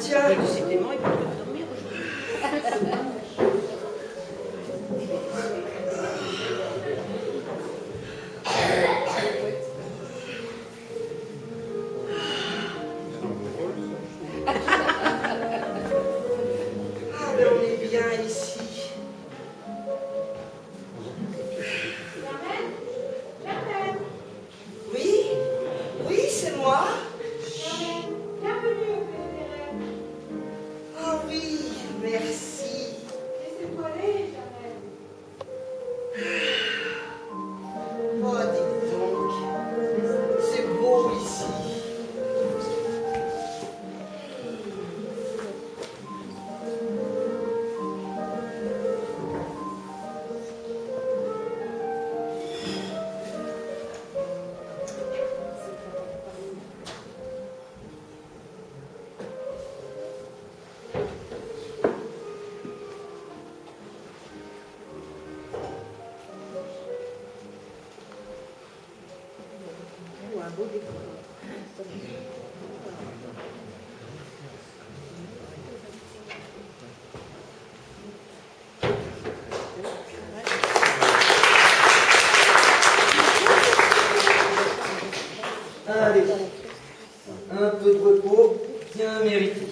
Tiens, décidément, il peut pas dormir aujourd'hui. Ah, mais on est bien ici. Germaine, Oui, oui, c'est moi. bienvenue au PDR. Ah oui, merci. Laissez-toi aller, Germaine. Oh, dites donc, c'est beau ici. Un beau décor. Allez, un peu de repos bien mérité.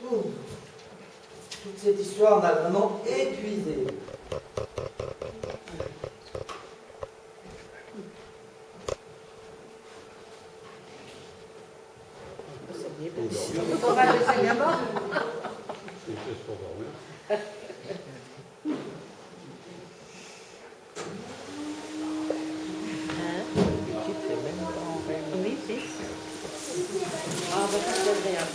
Ouh, toute cette histoire m'a vraiment épuisé. On va laisser bien bas. Oui, si. Ah, bah, ça c'est agréable.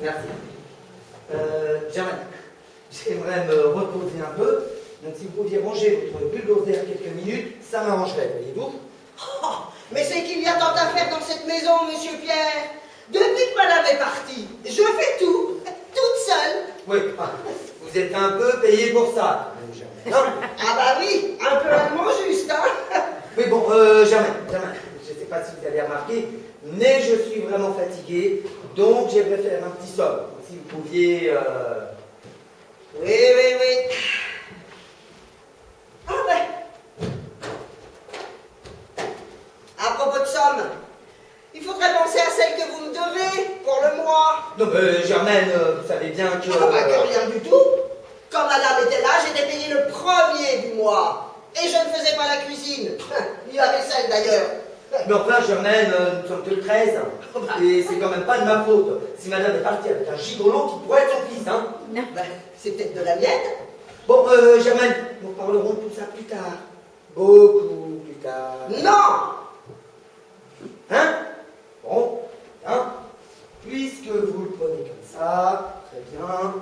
Merci. Germaine, j'aimerais me reposer un peu. Donc si vous pouviez ranger votre bulldozer quelques minutes, ça m'arrangerait, voyez-vous. Oh, mais c'est qu'il y a tant à faire dans cette maison, monsieur Pierre. Depuis que madame est partie, je fais tout, toute seule. Oui, vous êtes un peu payé pour ça, Germaine. Non Ah bah oui, un peu allemand juste, hein. Oui, bon, Germaine, je ne sais pas si vous avez remarqué, mais je suis vraiment fatigué, donc j'aimerais faire un petit somme. Si vous pouviez... Oui, oui, oui. Ah ben. À propos de somme, il faudrait penser à celle que vous me devez pour le mois. Non, mais Germaine, vous savez bien que... Ah bah que rien du tout. Quand madame était là, j'étais payé le 1er du mois. Et je ne faisais pas la cuisine, ni la vaisselle d'ailleurs. Mais enfin, Germaine, nous sommes que le 13, et c'est quand même pas de ma faute si madame est partie avec un gigolo qui pourrait être son fils, hein. Ben, c'est peut-être de la mienne. Bon, Germaine, nous parlerons de tout ça plus tard. Beaucoup plus tard. Non. Hein? Bon, hein? Puisque vous le prenez comme ça, très bien.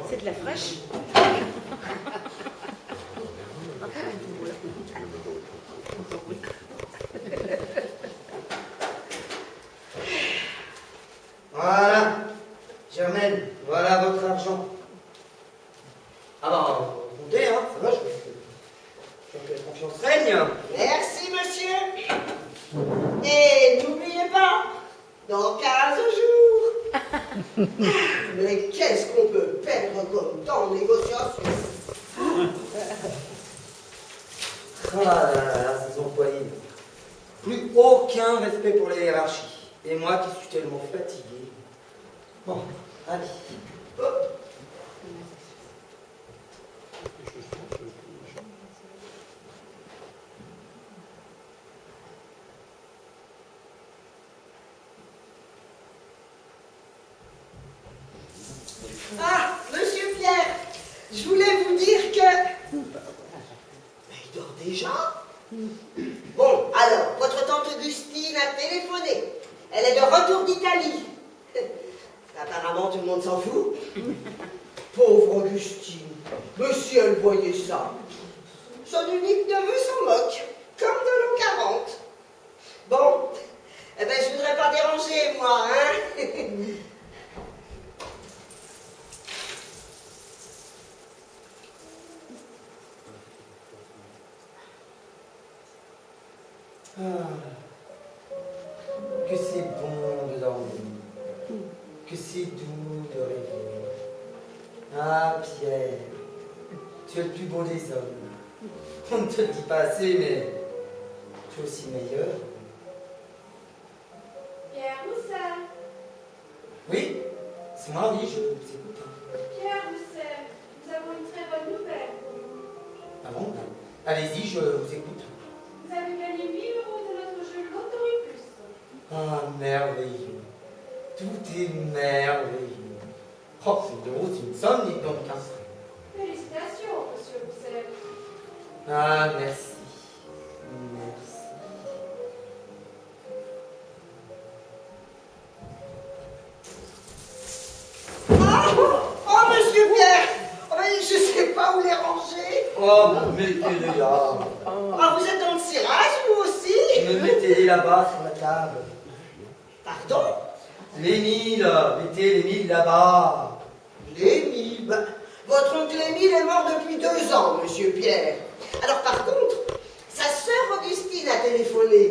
C'est de la fraîche. Voilà. Germaine, voilà votre argent. Ah bah, comptez, hein, ça va, je que la confiance règne. Merci, monsieur. Et n'oubliez pas, dans 15 jours. Mais qu'est-ce qu'on peut perdre comme temps en négociation? Ah là là là, ces employés. Plus aucun respect pour les hiérarchies. Et moi qui suis tellement fatigué. Bon, allez. Hop. Ah, monsieur Pierre, je voulais vous dire que... Mais il dort déjà? Bon, alors, votre tante Augustine a téléphoné. Elle est de retour d'Italie. Apparemment, tout le monde s'en fout. Pauvre Augustine. Mais si elle voyait ça. Son unique neveu s'en moque, comme de l'an 40. Bon, eh ben, je voudrais pas déranger, moi, hein. Ah, que c'est bon de dormir, que c'est doux de rêver. Ah, Pierre, tu es le plus beau des hommes. On ne te le dit pas assez, mais tu es aussi le meilleur. Pierre Roussel. Oui, c'est moi, oui, je vous écoute. Pierre Roussel, nous avons une très bonne nouvelle pour vous. Ah bon? Allez-y, je vous écoute. Vous avez gagné 1 000 € de notre jeu Lotoricus. Ah, merveilleux. Tout est merveilleux. Oh, 1 000 €, c'est une somme, dites donc. Hein. Félicitations, monsieur Roussel. Ah, merci. Merci. Oh, monsieur Pierre, oh, mais je sais pas où les ranger. Oh, vous mettez-les là. Ah, vous êtes dans le cirage, vous aussi? Me mettez-les là-bas sur la table. Pardon? Les 1000, mettez les 1000 là-bas. L'Émile, ben, votre oncle Émile est mort depuis 2 ans, monsieur Pierre. Alors par contre, sa sœur Augustine a téléphoné.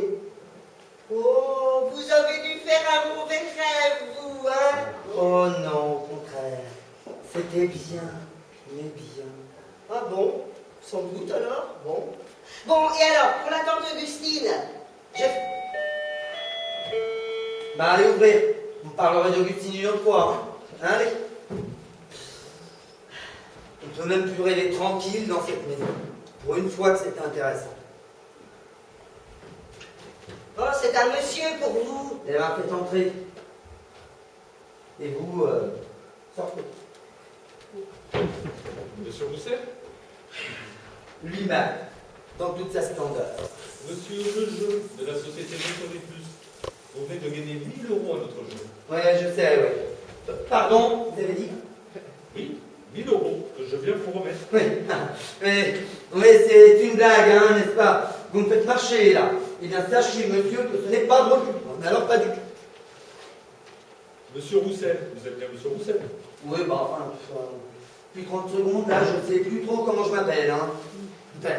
Oh, vous avez dû faire un mauvais rêve, vous, hein? Oh non, au contraire. C'était bien, mais bien. Ah bon? Sans doute alors? Bon. Bon, et alors, pour la tante Augustine, Bah allez ouvrir. Vous parlerez d'Augustine une autre fois. Hein, allez. On ne peut même plus rêver tranquille dans cette maison. Pour une fois que c'était intéressant. Oh, c'est un monsieur pour vous. Elle m'a fait entrer. Et vous, sortez. Monsieur Roussel? Lui-même, dans toute sa splendeur. Monsieur le jeu de la société Motoricus. Vous venez de gagner 1 000 € à notre jeu. Ouais, je sais, oui. Pardon, vous avez dit? Oui, 1 000 € que je viens vous remettre. Oui, mais c'est une blague, hein, n'est-ce pas? Vous me faites marcher, là. Eh bien, sachez, monsieur, que ce n'est pas drôle du tout. Mais alors, pas du tout. Monsieur Roussel, vous êtes bien Monsieur Roussel? Oui, bah, enfin, depuis 30 secondes, là, je ne sais plus trop comment je m'appelle, hein. Enfin,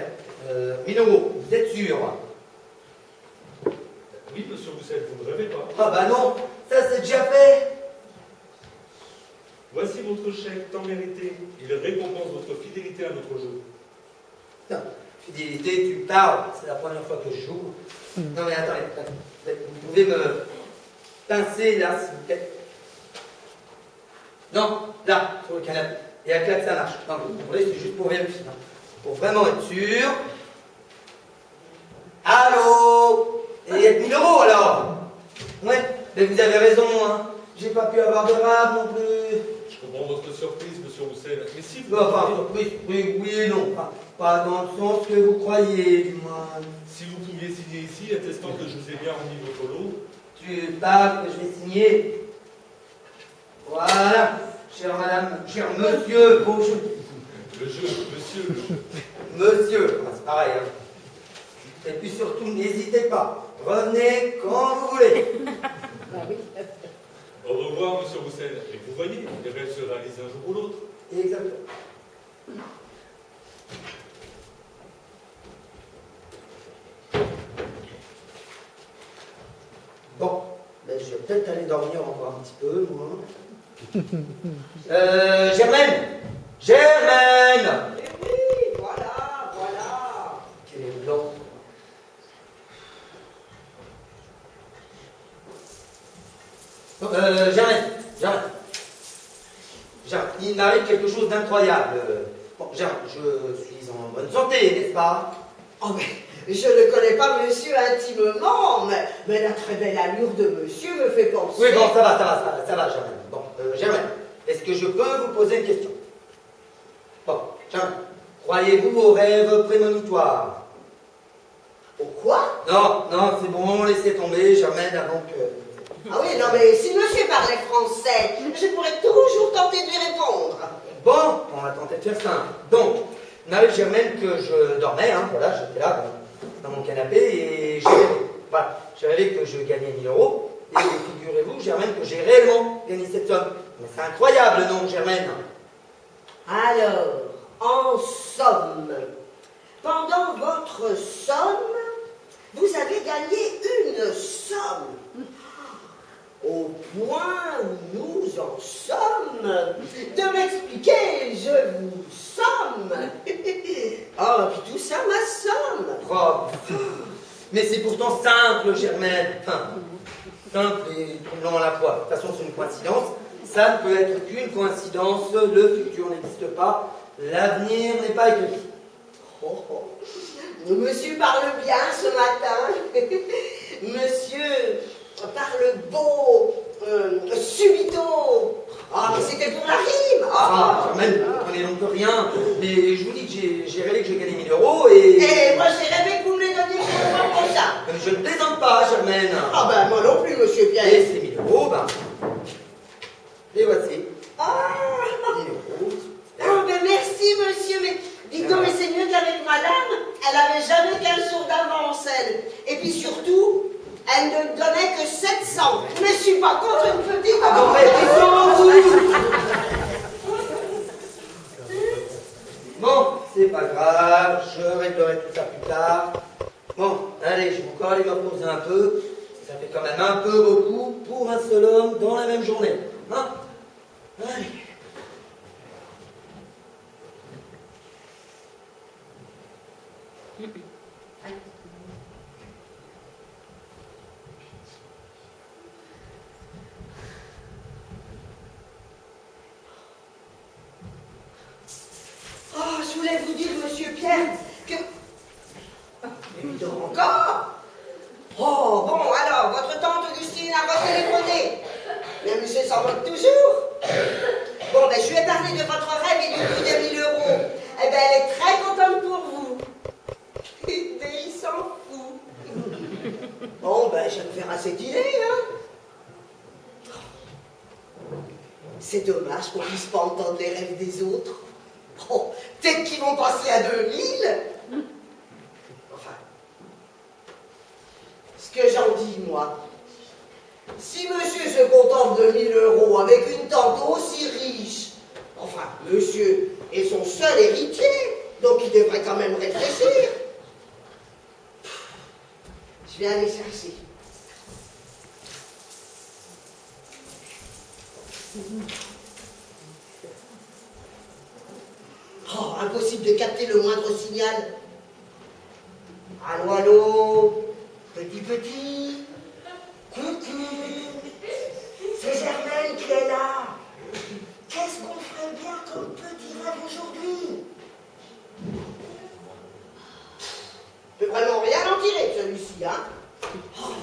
1 000 €, vous êtes sûr? Oui, Monsieur Roussel, vous ne rêvez pas. Ah bah non, ça c'est déjà fait. Voici votre chèque tant mérité. Il récompense votre fidélité à notre jeu. Non, fidélité, tu parles, c'est la première fois que je joue. Non mais attendez, vous pouvez me pincer là, s'il vous plaît. Non, là, sur le canapé. Et à claque, ça marche. Non, vous comprenez, c'est juste pour vérifier. Hein. Pour vraiment être sûr. Allô? Et 1 000 € alors? Ouais, mais vous avez raison, hein. J'ai pas pu avoir de rab non plus. Je comprends votre surprise, Monsieur Roussel. Mais si vous, Enfin, oui et non. Pas dans le sens que vous croyez, du moins. si vous pouviez signer ici, attestant que je vous ai bien remis votre lot. Tu parles que je vais signer. Voilà, chère madame, cher monsieur, bonjour. Le jeu, monsieur, le jeu. Monsieur, c'est pareil, hein. Et puis surtout, n'hésitez pas. Revenez quand vous voulez. Au revoir, Monsieur Roussel. Et vous voyez, les rêves se réalisent un jour ou l'autre. Exactement. Bon, ben, je vais peut-être aller dormir encore un petit peu, moi. Germaine! Germaine! Eh oui, voilà, voilà. Quel est blanc. Germaine. Il m'arrive quelque chose d'incroyable. Bon, Germaine, je suis en bonne santé, n'est-ce pas? Oh, mais je ne connais pas monsieur intimement, mais la très belle allure de monsieur me fait penser... Oui, bon, ça va, Germaine. Bon, Germaine, est-ce que je peux vous poser une question? Bon, Germaine, croyez-vous aux rêves prémonitoires? Au quoi? Non, c'est bon, laissez tomber, Germaine, avant que... Ah oui, non, mais si monsieur parlait français, je pourrais toujours tenter de lui répondre. Bon, on va tenter de faire simple. Donc, il m'arrive, Germaine, que je dormais, hein, voilà, j'étais là, dans mon canapé, et j'ai rêvé que je gagnais 1000 euros, et figurez-vous, Germaine, que j'ai réellement gagné cette somme. Mais c'est incroyable, non, Germaine? Alors, en somme, pendant votre somme, vous avez gagné une somme. Au point où nous en sommes, de m'expliquer, je vous somme. Oh, puis tout ça, ma somme. Oh, mais c'est pourtant simple, Germaine. Enfin, simple et troublant à la fois. De toute façon, c'est une coïncidence. Ça ne peut être qu'une coïncidence. Le futur n'existe pas. L'avenir n'est pas écrit. Oh, oh. Monsieur parle bien ce matin. Monsieur parle beau, subito. Ah, mais c'était pour la rime. Germaine, vous ne comprenez donc rien. Mais je vous dis que j'ai rêvé que j'ai gagné 1000 euros et... Et moi, j'ai rêvé que vous me les donniez pour ça. Je ne plaisante pas, Germaine. Ah ben, moi non plus, monsieur Pierre. Et ces 1000 euros, les voici. Ah, 1000 euros. oh, ben merci, monsieur, mais dites donc, mais c'est mieux qu'avec madame. Elle n'avait jamais 15 jours d'avance, elle. Et puis surtout, elle ne donnait que 700. Mais je suis pas contre une petite Ah, bon, c'est pas grave, je réglerai tout ça plus tard. Bon, allez, je vais encore aller me reposer un peu. Ça fait quand même un peu beaucoup pour un seul homme dans la même journée. Hein? Allez. Oh, je voulais vous dire, monsieur Pierre, que... Mais donc encore? Oh, bon, alors, votre tante Augustine a retéléphoné. Mais monsieur s'en moque toujours. Bon, ben, je lui ai parlé de votre rêve et du prix des 1000 euros. Eh ben, elle est très contente pour vous. Mais il s'en fout. Bon, ben, je me faire assez dîner, hein. C'est dommage qu'on puisse pas entendre les rêves des autres. Oh, peut-être qu'ils vont passer à 2000. Enfin, ce que j'en dis, moi, si monsieur se contente de 1000 euros avec une tante aussi riche, enfin, monsieur est son seul héritier, donc il devrait quand même réfléchir. Je vais aller chercher. Oh, impossible de capter le moindre signal. Allô, allô, petit, coucou, c'est Germaine qui est là. Qu'est-ce qu'on ferait bien comme petit rêve aujourd'hui? Je peux vraiment rien en tirer de celui-ci, hein? Oh.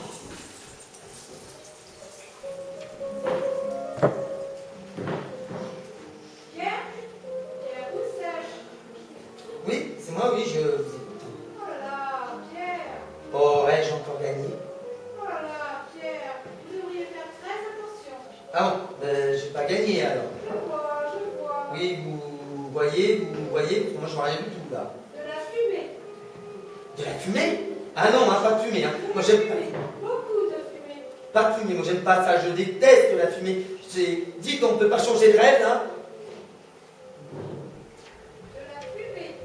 Oui, c'est moi, oui, je vous écoute. Oh là là, Pierre. Oh, ouais, j'ai encore gagné. Oh là là, Pierre. Vous devriez faire très attention. Ah bon, j'ai pas gagné alors. Je vois. Oui, vous voyez, parce que moi je vois rien du tout là. De la fumée. De la fumée? Ah non, hein, pas de fumée. Hein. Moi j'aime pas. Beaucoup de fumée. Pas de fumée, moi j'aime pas ça, je déteste la fumée. Dites qu'on ne peut pas changer de rêve, hein. De la fumée.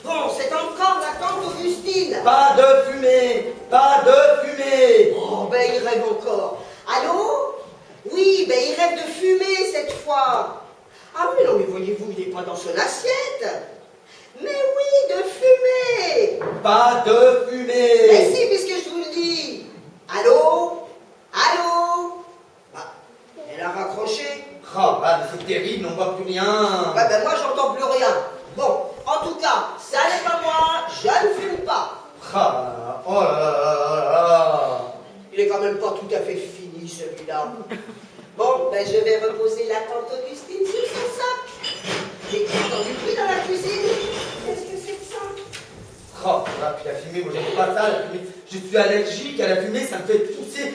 Bon, c'est encore la tante Augustine. Pas de fumée, pas de fumée. Oh, ben il rêve encore. Allô? Oui, ben il rêve de fumer cette fois. Ah oui, non, mais voyez-vous, il n'est pas dans son assiette. Mais oui, de fumer. Pas de Mais fumée. si, puisque je vous le dis. Allô? Allô? Ah, elle a raccroché. Ah, bah, mais c'est terrible, on voit plus rien. Ouais, ben moi, j'entends plus rien. Bon, en tout cas, ça n'est pas moi, je ne fume pas. Ah, oh là là là là. Il est quand même pas tout à fait fini, celui-là. Bon, ben je vais reposer la tante Augustine sur son sac. J'ai entendu bruit dans la cuisine. Qu'est-ce que c'est que ça? Oh, ah, puis la fumée, moi j'aime pas ça, la fumée. Je suis allergique à la fumée, ça me fait tousser.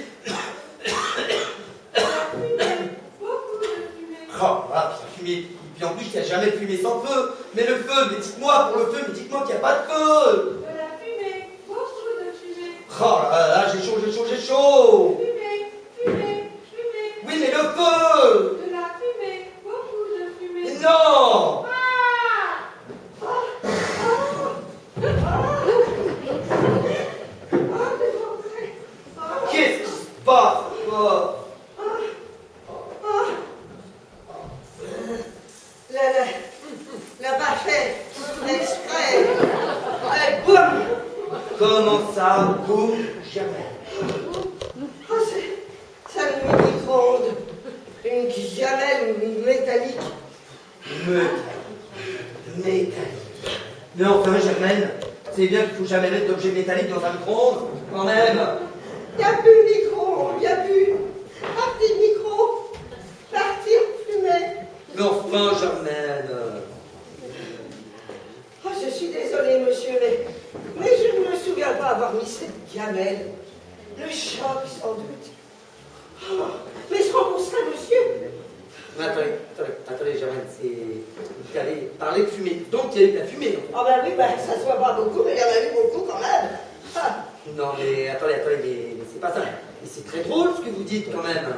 Beaucoup de fumée. Oh, ah, puis la fumée. Et puis en plus, il n'y a jamais de fumée sans feu. Mais le feu, mais dites-moi pour le feu, mais dites-moi qu'il n'y a pas de feu. De la fumée. Beaucoup de fumée. Oh là là, j'ai chaud, j'ai chaud, j'ai chaud. Fumée, fumée, fumée. Oui, mais le feu. De la fumée. Beaucoup de fumée. Mais non. Qu'est-ce qui se passe? Oh. La bâchette, exprès. Et boum. Comment ça, boum, jamais. Ah, c'est le micro-ondes. Une gamelle métallique. Métallique. Mais enfin, Germaine, c'est bien qu'il ne faut jamais mettre d'objet métallique dans un micro-ondes, quand même. Il n'y a plus de micro, il n'y a plus. Parti de micro, parti en fumée. Mais enfin, Germaine. Oh, je suis désolée, monsieur, mais je ne me souviens pas avoir mis cette gamelle. Le choc, sans doute. Oh, mais je rembourse ça, monsieur. Mais attendez, Germaine, vous allez parler de fumée. Donc, il y a eu de la fumée. Ah ben oui, ben, ça se voit pas beaucoup, mais il y en a eu beaucoup quand même. Ah. Non, mais attendez, mais c'est pas ça. Mais c'est très drôle ce que vous dites, quand même.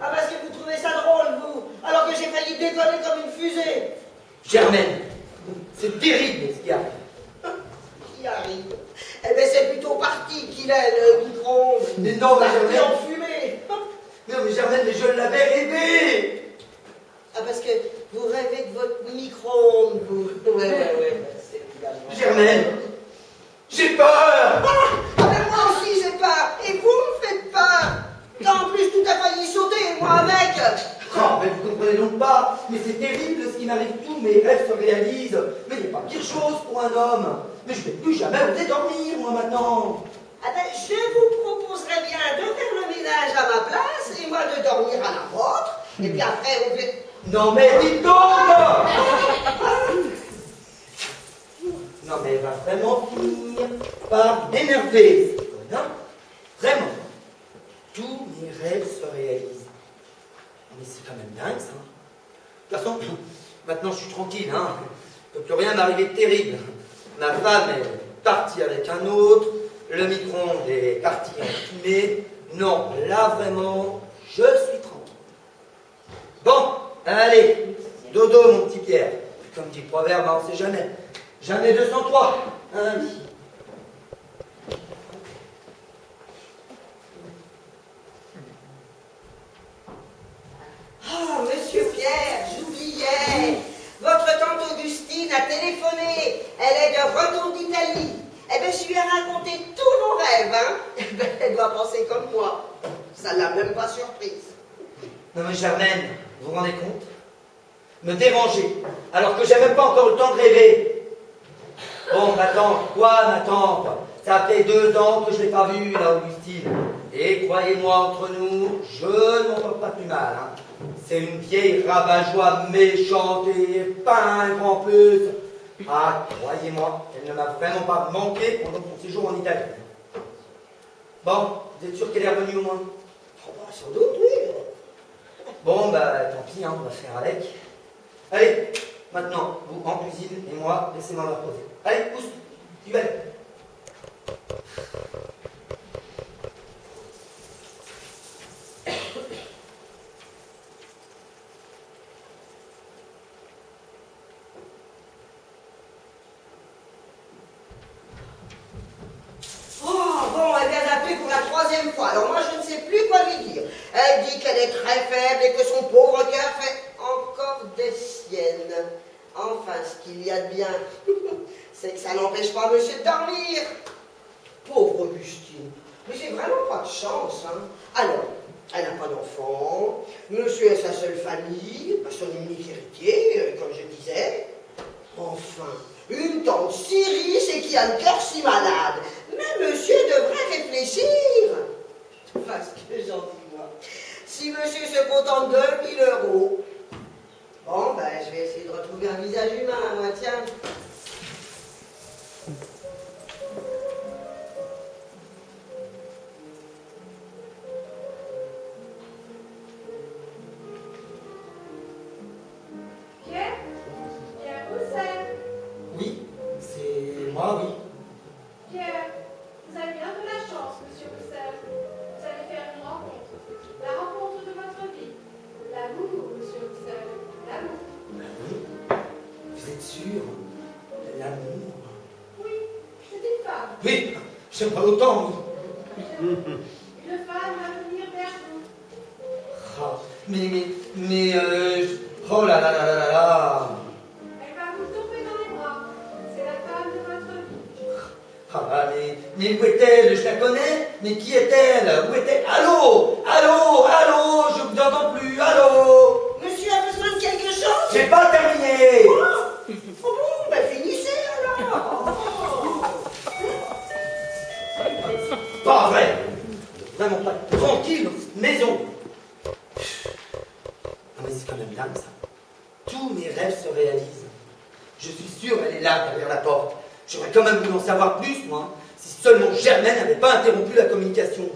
Ah, parce que vous trouvez ça drôle, vous, alors que j'ai failli décoller comme une fusée. Germaine, c'est terrible ce qu'il y a. Qui arrive? Eh bien, c'est plutôt parti qu'il est, le micro-ondes. Mais non, mais Parti Germaine. en fumée. Non, mais Germaine, mais je l'avais rêvé. Ah, parce que vous rêvez de votre micro-ondes, vous. Ouais, c'est évidemment. Germaine, j'ai peur. Ah, ben moi aussi j'ai peur. Et vous me faites peur. Quand en plus tout a failli sauter, moi avec. Oh, mais vous comprenez donc pas. Mais c'est terrible ce qui m'arrive, tous mes rêves se réalisent. Mais il n'y a pas pire chose pour un homme. Mais je ne vais plus jamais oser dormir, moi, maintenant. Ah ben, je vous proposerais bien de faire le ménage à ma place et moi de dormir à la vôtre. Et puis après, on fait... Non, mais dites donc. Non, mais elle va vraiment finir par m'énerver, cette conne, hein. Vraiment. Tous mes rêves se réalisent. Mais c'est quand même dingue, ça. De toute façon, maintenant je suis tranquille, hein. Il ne peut plus rien m'arriver de terrible. Ma femme est partie avec un autre, le micro-ondes est parti en fumée. Non, là vraiment, je suis tranquille. Bon, allez, dodo mon petit Pierre. Comme dit le proverbe, on ne sait jamais. Jamais 203. Allez. Ah, monsieur Pierre, j'oubliais. Votre tante Augustine a téléphoné. Elle est de retour d'Italie. Eh bien, je lui ai raconté tous nos rêves, hein. Eh bien, elle doit penser comme moi. Ça ne l'a même pas surprise. Non mais Germaine, vous vous rendez compte? Me déranger, alors que j'ai même pas encore le temps de rêver. Bon, ma tante, quoi ma tante? Ça fait 2 ans que je l'ai pas vue, la Augustine. Et croyez-moi, entre nous, je ne m'en porte pas plus mal, hein. C'est une vieille rabat-joie méchante et pas un grand plus. Ah, croyez-moi, elle ne m'a vraiment pas manqué pendant son séjour en Italie. Bon, vous êtes sûr qu'elle est revenue au moins? Oh, bah, sans doute, oui. Bon, bah tant pis, hein, on va faire avec. Allez, maintenant, vous en cuisine et moi, laissez-moi me reposer. Allez, pousse, tu vas aller. Oh, bon, elle vient d'appeler pour la 3e fois. Alors moi, je ne sais plus quoi lui dire. Elle dit qu'elle est très faible et que son pauvre cœur fait encore des siennes. Enfin, ce qu'il y a de bien, c'est que ça n'empêche pas monsieur de dormir. Pauvre Augustine, Mais c'est vraiment pas de chance, hein. Alors, elle n'a pas d'enfant, monsieur est sa seule famille, son unique héritier, comme je disais. Enfin, une tante si riche et qui a le cœur si malade. Mais monsieur devrait réfléchir. Parce que j'en dis moi. Si monsieur se contente de 1000 euros, bon, ben, je vais essayer de retrouver un visage humain, moi, tiens. Pierre? Pierre, où c'est? Oui, c'est moi, oui. Pierre, vous avez bien de la chance, monsieur Roussel. Vous allez faire une rencontre. La rencontre de votre vie. L'amour, monsieur Roussel. L'amour. L'amour? Vous êtes sûr? L'amour? Oui, c'est une femme. Oui, j'aime pas autant, oui. Une femme va venir vers vous. Ah, oh là là là là là là. Elle va vous tomber dans les bras. C'est la femme de votre vie. Ah, mais où est-elle? Je la connais? Mais qui est-elle? Où est-elle? Allô? Allô? Allô? Je vous entends plus. Allô? Monsieur a besoin de quelque chose? J'ai pas terminé. Oh bon, ben finissez alors. Pas vrai. Vraiment pas. Tranquille, maison. Non mais c'est quand même dingue ça. Tous mes rêves se réalisent. Je suis sûr elle est là derrière la porte. J'aurais quand même voulu en savoir plus, moi. Si seulement Germaine n'avait pas interrompu la communication.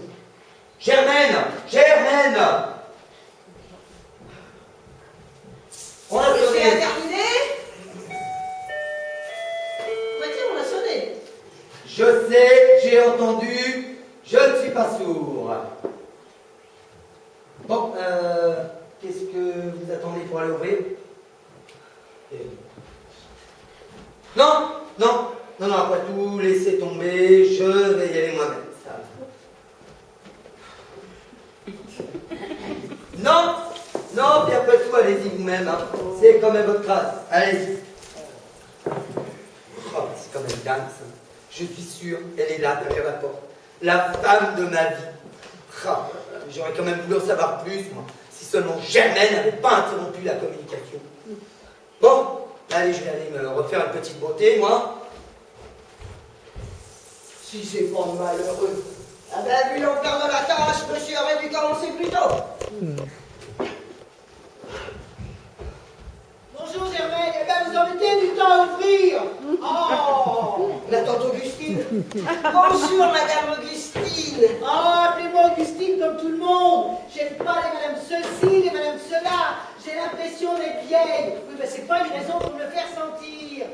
Germaine! Germaine! On a Monsieur a sonné. terminé? Bah tiens, on a sonné. Je sais, j'ai entendu, je ne suis pas sourd. Bon, qu'est-ce que vous attendez pour aller ouvrir? Non, non, non, non, après tout, laissez tomber, je vais y aller moi-même. Ça. Non, non, puis après tout, allez-y vous-même, hein. C'est quand même votre grâce, allez-y. Oh, c'est quand même dingue ça. Je suis sûr, elle est là derrière la porte. La femme de ma vie. Ah, j'aurais quand même voulu en savoir plus, moi. Si seulement Germaine n'avait pas interrompu la communication. Bon, allez, je vais aller me refaire une petite beauté, moi. Si c'est pas malheureux. Ah ben, vu l'ampleur de la tâche, monsieur aurait dû commencer plus tôt. Bonjour Germaine, eh ben vous en mettez du temps à ouvrir. Oh, la tante Augustine. Bonjour Madame Augustine. Oh, appelez-moi Augustine comme tout le monde. J'aime pas les madame ceci, les madame cela. J'ai l'impression d'être vieille. Oui, ben c'est pas une raison pour me le faire sentir.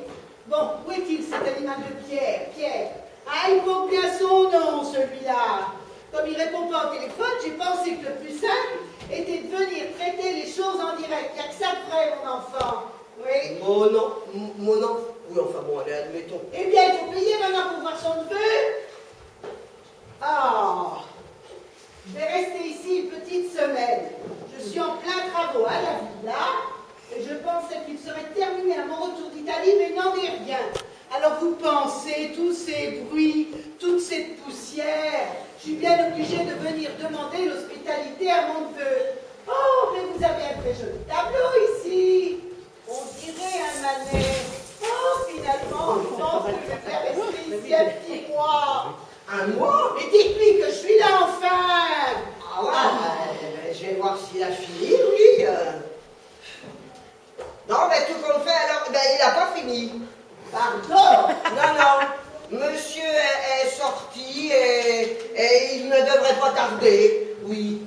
Bon, où est-il cet animal de Pierre? Pierre. Ah, il vaut bien son nom, celui-là. Comme il répond pas au téléphone, j'ai pensé que le plus simple était de venir traiter les choses en direct. Il n'y a que ça de vrai, mon enfant. Oui. Mon nom. Oui, enfin bon, allez, admettons. Eh bien, il faut payer maintenant pour voir son neveu. Ah, je vais rester ici une petite semaine. Je suis en plein travaux à la villa et je pensais qu'il serait terminé à mon retour d'Italie, mais n'en est rien. Alors vous pensez, tous ces bruits, toute cette poussière, je suis bien obligée de venir demander l'hospitalité à mon neveu. Oh, mais vous avez un très joli tableau ici. On dirait un Manet. Oh, finalement, je pense que je vais rester ici un petit mois. Un mois? Et dites-lui que je suis là enfin. Ah ouais, je vais voir s'il a fini, lui. Non, mais tout compte fait, alors, ben, il n'a pas fini. Pardon. Non, monsieur est sorti et il ne devrait pas tarder. Oui.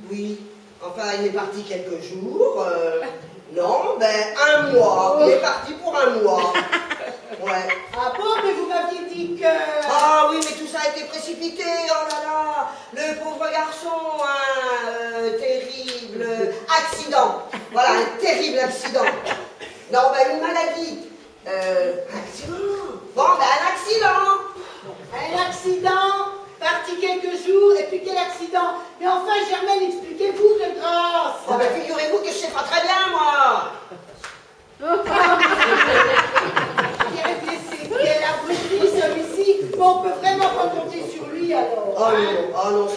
Enfin, il est parti quelques jours. Non, ben, un mois. Il est parti pour un mois. Ouais. Ah bon, mais vous m'aviez dit que... Ah oui, mais tout ça a été précipité, oh là là. Le pauvre garçon, un terrible accident. Voilà, un terrible accident. Non, ben, une maladie. Accident. Bon, ben, un accident. Un accident, parti quelques jours, et puis quel accident. Mais enfin, Germaine, expliquez-vous de grâce. Oh, ben, figurez-vous que je sais pas très bien, moi. Quel abruti celui-ci. Bon, on peut vraiment pas compter sur lui alors. Oh non,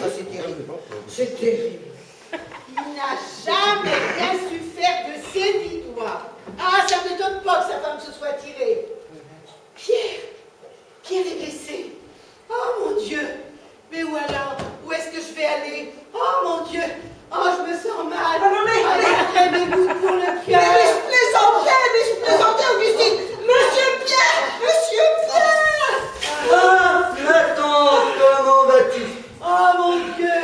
Pierre, mes gouttes pour le Mais cœur. je plaisantais, Augustine. Monsieur Pierre. Ah, ma tante, comment vas-tu? Oh mon Dieu,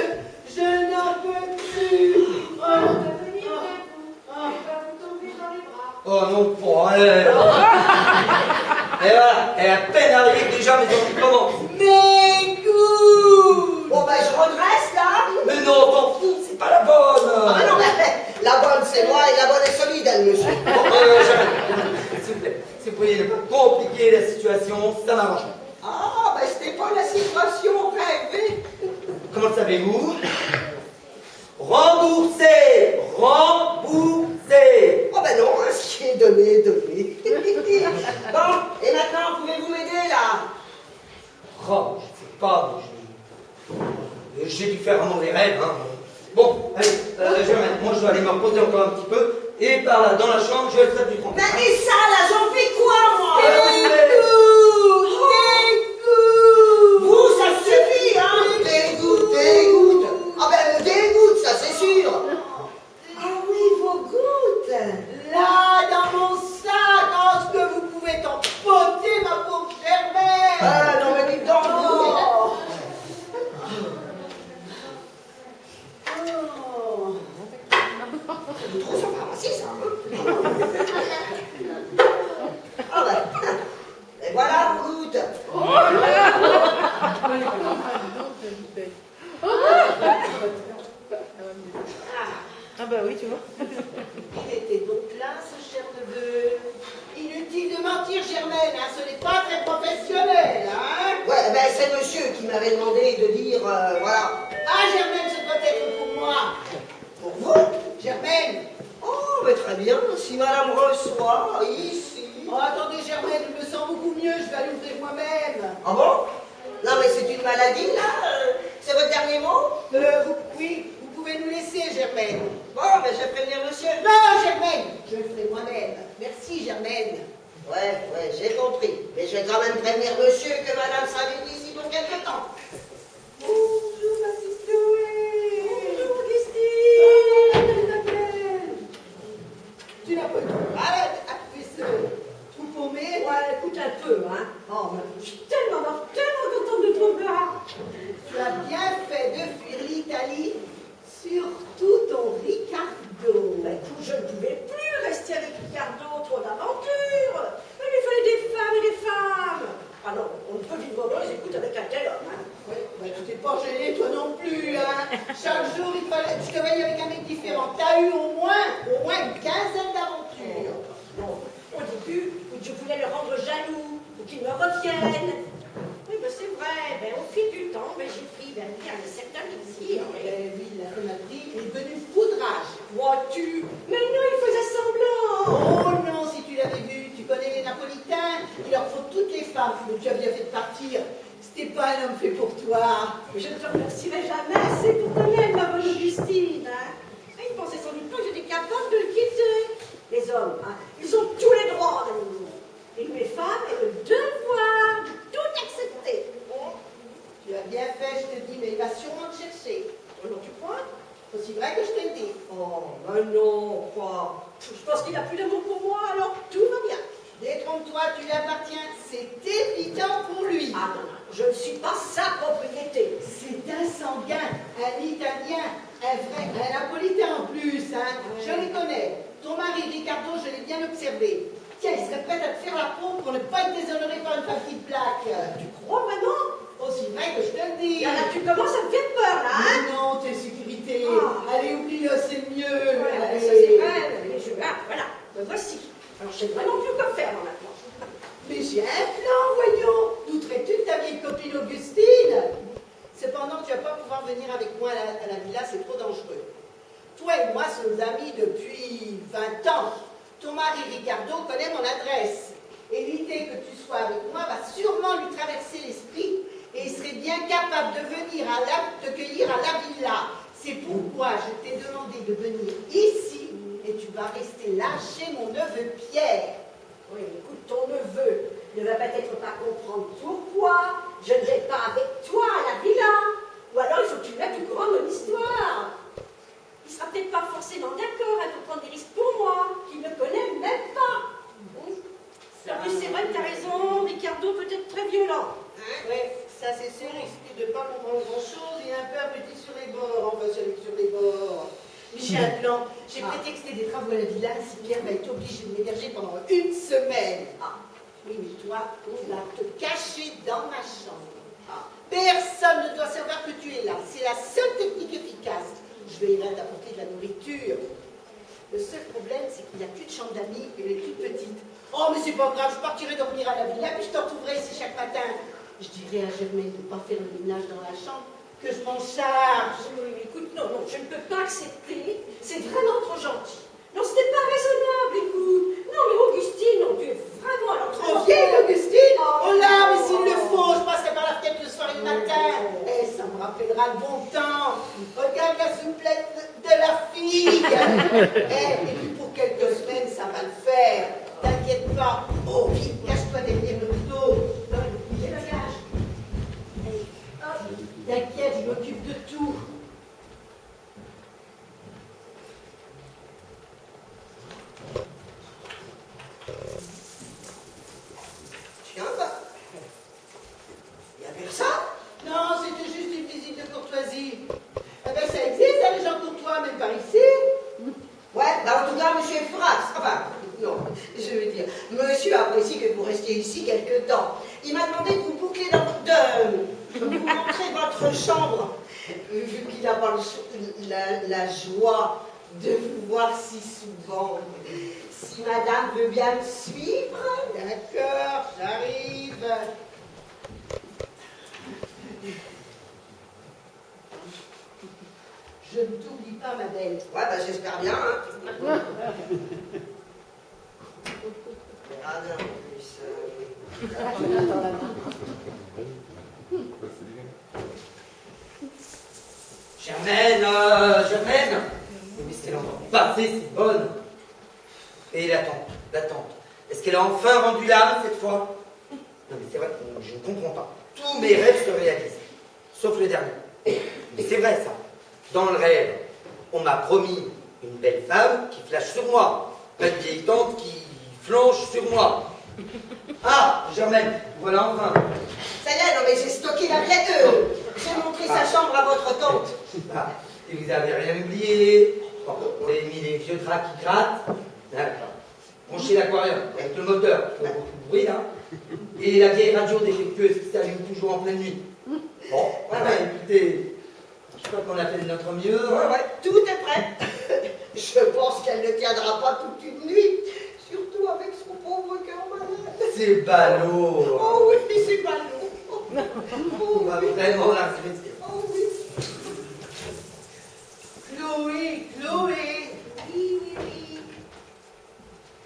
je n'en peux plus. Oh, Revenir vers vous. Elle va vous tomber dans les bras. Oh non, pas elle. Et voilà, elle est à peine arrivée déjà, mais on dit comment? mes gouttes. Bon, ben, je redresse, là. Mais non, t'en fous, c'est pas la bonne. Ah, non, mais la bonne, c'est moi, et la bonne est solide, elle, monsieur. Bon, s'il vous plaît, si vous pourriez ne pas compliquer la situation, ça m'arrange. Ah, ben, c'était pas la situation rêvée. Comment le savez-vous? Remboursé! Remboursé! Oh, ben non, hein, ce qui est donné est donné. Bon, et maintenant, pouvez-vous m'aider, là? Oh, je sais pas, j'ai dû faire un mauvais rêve, hein. Bon, allez, moi je dois aller me reposer encore un petit peu, et par là, dans la chambre, je serai plus tranquille. Mais et ça, là, j'en fais quoi, moi? Vous, ça suffit, hein? Dégoûte. Ah ben, dégoûte, ça c'est sûr. Ah oui, vos gouttes. Là, dans mon sac, oh, ce que vous pouvez t'empoter, ma pauvre Germaine. Ah non, mais dites donc, vous. Oh. C'est trop sur pharmacie, ça. Ah ben, et voilà, vos gouttes. Ah bah oui, tu vois. Il était donc là, ce cher neveu. Inutile de mentir, Germaine, hein, ce n'est pas très professionnel, hein. Ouais, ben c'est monsieur qui m'avait demandé de dire, voilà. Ah, Germaine, ce doit être pour moi. Pour vous? Germaine. Oh, mais très bien, si madame reçoit, ici. Oh, attendez, Germaine, je me sens beaucoup mieux, je vais aller ouvrir moi-même. Ah bon? Non, mais c'est une maladie, là? C'est votre dernier mot? Oui, vous pouvez nous laisser, Germaine. Bon, mais je vais prévenir monsieur. Non, Germaine, je le ferai moi-même. Merci, Germaine. Ouais, j'ai compris. Mais je vais quand même prévenir monsieur que madame sera venue ici pour quelque temps. Bonjour, ma petite Chloé. Bonjour, Augustine. Tu n'as pas eu arrête, appuie ce trou paumé. Ouais, écoute un peu, hein. Oh, mais je suis tellement contente de te revoir. Tu as bien fait de fuir l'Italie, surtout ton Ricardo. Ben, écoute, je ne pouvais plus rester avec Ricardo, trop d'aventures. Mais il fallait des femmes et des femmes. Ah non, on ne peut vivre heureuse, écoute, avec un tel homme, hein. Oui, ben, tu t'es pas gêné, toi non plus, hein. Chaque jour, il fallait que je te voyais avec un mec différent. T'as eu au moins une quinzaine d'aventures. Non, au début, je voulais le rendre jaloux, ou qu'il me revienne. Oui, mais c'est vrai, ben, au fil du temps, ben, j'ai pris vers lui un certain plaisir. Et lui, la fenêtre est devenu foudrage. Vois-tu? Mais non, il faisait semblant. Oh non, si tu l'avais vu, tu connais les Napolitains, il leur faut toutes les femmes, donc tu as bien fait de partir. C'était pas un homme fait pour toi. Mais je ne te remercierai jamais assez pour ton aide, ma bonne Augustine. Hein. Il pensait sans doute pas que j'étais capable de le quitter. Les hommes, hein, ils ont tous les droits en amour. Et nous, les femmes, et le devoir de tout accepter. Bon. Tu as bien fait, je te dis, mais il va sûrement te chercher. Oh non, tu crois? Aussi vrai que je te le dis. Oh, ben non, quoi. Je pense qu'il n'a plus d'amour pour moi, alors tout va bien. Détrompe-toi, tu lui appartiens. C'est évident pour lui. Ah non, non, je ne suis pas sa propriété. C'est un sanguin, un Italien, un vrai, un Napolitain en plus, hein. Ouais. Je les connais. Ton mari, Ricardo, je l'ai bien observé. Tiens, il serait prêt à te faire la peau pour ne pas être déshonoré par une femme qui te plaque. Tu crois vraiment? Aussi vrai que je te le dis. Là, tu commences à me faire peur, là, hein? Mais non, t'es sécurité. Ah. Allez, oublie-le, c'est mieux. Ouais, Allez. ça c'est vrai, mais voilà, me voici. Alors je sais vraiment plus quoi faire moi, maintenant. Mais j'ai un plan, voyons. Douterais-tu de ta vieille copine Augustine? Cependant, tu vas pas pouvoir venir avec moi à la villa, c'est trop dangereux. Toi et moi sommes amis depuis 20 ans. Ton mari Ricardo connaît mon adresse. Et l'idée que tu sois avec moi va sûrement lui traverser l'esprit et il serait bien capable de venir te cueillir à la villa. C'est pourquoi je t'ai demandé de venir ici et tu vas rester là chez mon neveu Pierre. Oui, écoute, ton neveu ne va peut-être pas comprendre pourquoi je ne vais pas avec toi à la villa. Ou alors il faut que tu mettes au courant de mon histoire. Il sera peut-être pas forcément d'accord pour prendre des risques j'ai un plan. J'ai prétexté des travaux à la villa, si Pierre va être obligé de m'héberger pendant une semaine. Ah, oui, mais toi, tu vas te cacher dans ma chambre. Ah, personne ne doit savoir que tu es là. C'est la seule technique efficace. Je veillerai à t'apporter de la nourriture. Le seul problème, c'est qu'il n'y a plus de chambre d'amis et elle est toute petite. Oh, mais c'est pas grave, je partirai dormir à la villa, puis je t'en trouverai ici chaque matin. Je dirai à Germaine de ne pas faire le ménage dans la chambre, que je m'en charge. Oui, mais écoute, non, non, je ne peux pas accepter. C'est vraiment trop gentil. Non, ce n'est pas raisonnable, écoute. Non, mais Augustine, non, tu es vraiment alors Trop vieille, Augustine. Oh là, mais s'il le faut, je passerai par la fenêtre le soir et le matin. Eh, ça me rappellera le bon temps. Regarde la souplesse de la fille. Eh, et puis pour quelques semaines, ça va le faire. T'inquiète pas. Oh, vite, cache-toi derrière le rideau. Dégage. T'inquiète, je m'occupe de tout. Tiens, bah. Il y a personne? Non, c'était juste une visite de courtoisie. Eh ben, ça existe, hein, les gens courtois, même par ici. Ouais, bah en tout cas, monsieur Frax, enfin, non, je veux dire, monsieur apprécie que vous restiez ici quelque temps. Il m'a demandé de vous boucler de vous montrer votre chambre, vu qu'il n'a pas la joie de vous voir si souvent. Si madame veut bien me suivre. D'accord, j'arrive. Je ne t'oublie pas, ma belle. Ouais, bah j'espère bien, hein. Ah non, en plus. Germaine, Germaine. Mais ce qu'elle entend passer, c'est bonne. Et l'attente. Est-ce qu'elle a enfin rendu l'âme cette fois? Non mais c'est vrai, je ne comprends pas. Tous mes rêves se réalisent, sauf le dernier. Mais c'est vrai ça. Dans le rêve, on m'a promis une belle femme qui flash sur moi, pas une vieille tante qui flanche sur moi. Ah, Germaine, voilà enfin. Ça y est, non mais j'ai stocké la viette. J'ai montré sa chambre à votre tante. Ah, et vous avez rien oublié. Bon, vous avez mis les vieux draps qui grattent. D'accord. Branchez l'aquarium avec le moteur, il faut beaucoup de bruit là. Et la vieille radio défectueuse qui s'allume toujours en pleine nuit. Bon, voilà, écoutez, je crois qu'on a fait de notre mieux. Ouais, tout est prêt. Je pense qu'elle ne tiendra pas toute une nuit, surtout avec son pauvre cœur malade. C'est ballot. Oh oui, c'est ballot. On va vraiment la respecter. Oh oui. Chloé. Oui, oui, oui.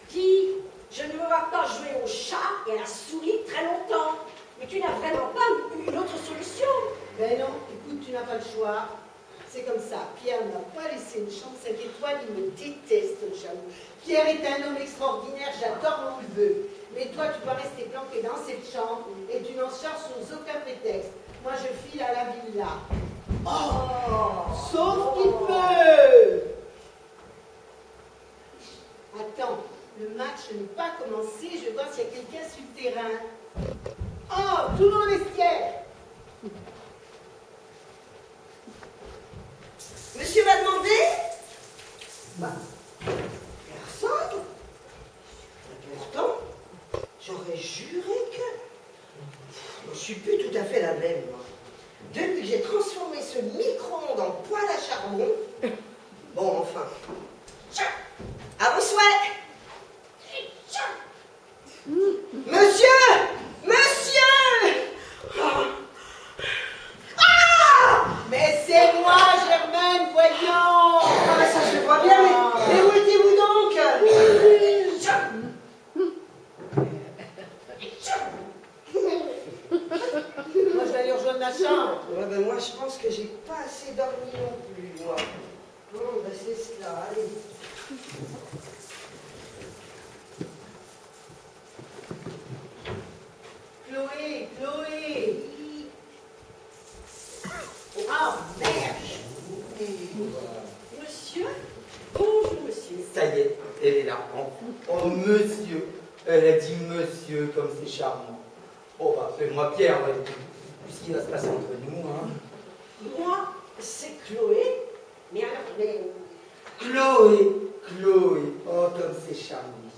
Dis, je ne me vois pas jouer au chat et à la souris très longtemps. Mais tu n'as vraiment pas une autre solution. Ben non, écoute, tu n'as pas le choix. C'est comme ça. Pierre n'a pas laissé une chambre 5 étoiles, il me déteste, j'avoue. Pierre est un homme extraordinaire, j'adore mon neveu. Mais toi, tu dois rester planqué dans cette chambre et tu n'en sors sous aucun prétexte. Moi, je file à la villa. Oh, sauf qu'il peut. Attends, le match n'est pas commencé, je vais voir s'il y a quelqu'un sur le terrain. Oh, tout le monde vestiaire. Monsieur m'a demandé? Bah, personne. Et pourtant, j'aurais juré que... Je suis plus tout à fait la même, moi. Depuis que j'ai transformé ce micro-ondes en poêle à charbon... Bon, enfin... Tiens, à vos souhaits. Monsieur! Monsieur! Mais c'est moi, Germaine, voyons. Ah, mais ça je vois bien, mais où étiez-vous donc? Moi, je vais aller rejoindre ma chambre. Ouais, ben moi, je pense que j'ai pas assez dormi non plus, moi. Bon, ben c'est cela, allez. Chloé. Ah, merde. Monsieur? Bonjour, monsieur. Ça y est, elle est là. Oh, monsieur. Elle a dit monsieur comme c'est charmant. Oh, bah, fais-moi Pierre, ouais. Puisqu'il va se passer entre nous, hein. Moi, c'est Chloé. Mais alors, mais Chloé, oh comme c'est charmant.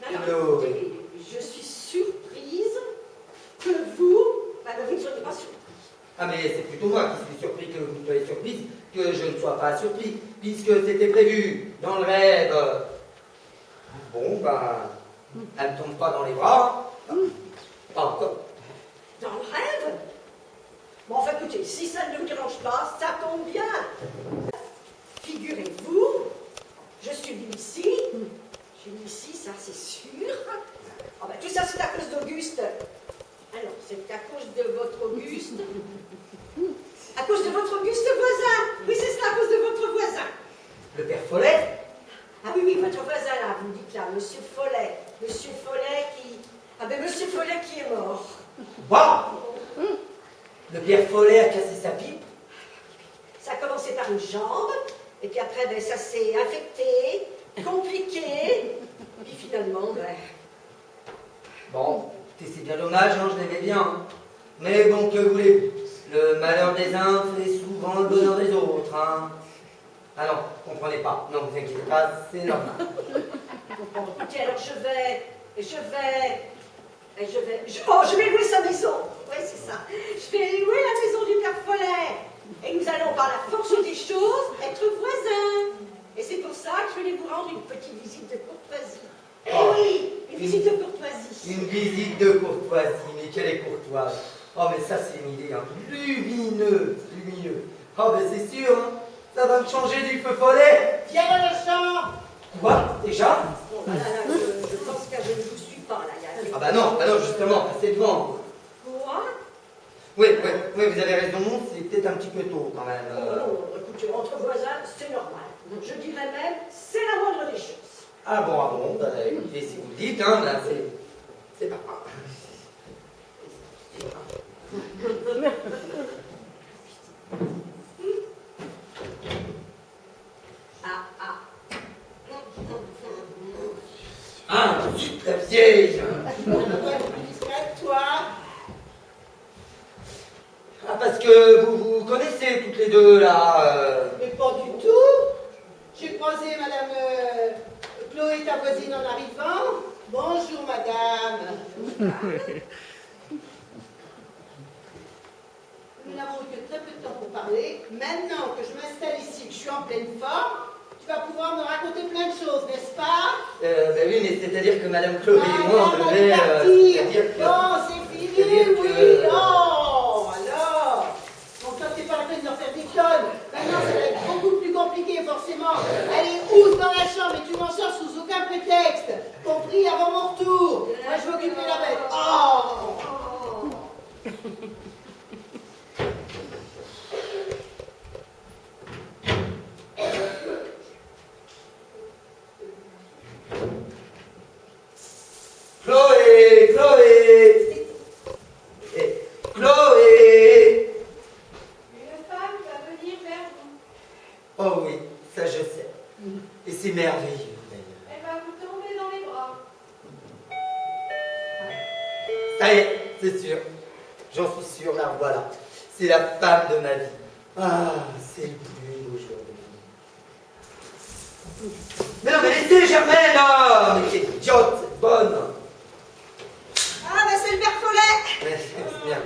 Alors, Chloé. écoutez, je suis surprise que vous ne soyez pas surpris. Ah mais c'est plutôt moi qui suis surpris que vous soyez surprise, que je ne sois pas surpris, puisque c'était prévu dans le rêve. Bon, bah, elle ne tombe pas dans les bras. Pas encore. Dans le rêve? Bon, enfin, écoutez, si ça ne vous dérange pas, ça tombe bien. Figurez-vous, je suis venue ici. Je suis venue ici, ça c'est sûr. Ah ben, tout ça, c'est à cause d'Auguste. Alors, c'est à cause de votre Auguste. À cause de votre Auguste voisin. Oui, c'est cela, à cause de votre voisin. Le père Follet? Ah oui, votre voisin là, vous me dites là, Monsieur Follet. Monsieur Follet qui... Ah ben, Monsieur Follet qui est mort. Bon. Le père Follet a cassé sa pipe. Ça a commencé par une jambe, et puis après, ben, ça s'est infecté, compliqué, puis finalement, ben... Bon, c'est bien dommage, hein, je l'aimais bien. Hein. Mais bon, que voulez-vous? Le malheur des uns fait souvent le bonheur des autres. Hein. Ah non, comprenez pas. Non, vous inquiétez pas, c'est normal. Bon, écoutez, alors je vais louer sa maison. Oui, c'est ça. Je vais louer la maison du père Follet. Et nous allons, par la force des choses, être voisins. Et c'est pour ça que je vais vous rendre une petite visite de courtoisie. Eh oui, une visite de courtoisie. Une visite de courtoisie, mais quelle est courtoise. Oh, mais ça, c'est une idée, hein. Lumineuse. Oh, mais c'est sûr, hein. Ça va me changer du feu follet. Viens dans le champ. Quoi? Déjà? Bon, là, je pense que je ne vous suis pas, là. Ah bah non, justement, passez devant. Quoi? Oui, vous avez raison, c'est peut-être un petit peu tôt, quand même. Non, écoutez, entre voisins, c'est normal. Je dirais même, c'est la moindre des choses. Ah bon, bah, écoutez, si vous le dites, hein, là, c'est pas grave. Ah, vite, la vieille. On doit être plus discrète, toi. Ah, parce que vous connaissez toutes les deux, là. Mais pas du tout. J'ai croisé Madame Chloé, ta voisine, en arrivant. Bonjour, madame. Nous n'avons eu que très peu de temps pour parler. Maintenant que je m'installe ici, que je suis en pleine forme, tu vas pouvoir me raconter plein de choses, n'est-ce pas? Ben oui, mais c'est-à-dire que Madame Chloé et moi, on Madame, devait... partir. c'est-à-dire que... Bon, c'est fini, c'est-à-dire oui. que- Oh, alors. Donc toi, c'est pas la peine de leur faire des tonnes. Maintenant, ça va être beaucoup plus compliqué, forcément. Allez, ouvre dans la chambre et tu m'en sors sous aucun prétexte. Compris, avant mon retour. Moi, je vais occuper la bête. Oh. Chloé. Chloé. Une femme va venir vers vous. Oh oui, ça je sais. Et c'est merveilleux, d'ailleurs. Elle va vous tomber dans les bras. Ça y est, c'est sûr. J'en suis sûr, la voilà. C'est la femme de ma vie. Ah, c'est le plus beau jour de ma vie. Mais non, mais laissez Germaine, là. Mais quelle idiote, cette bonne. Ah, ben c'est le père Follet. Mais c'est bien.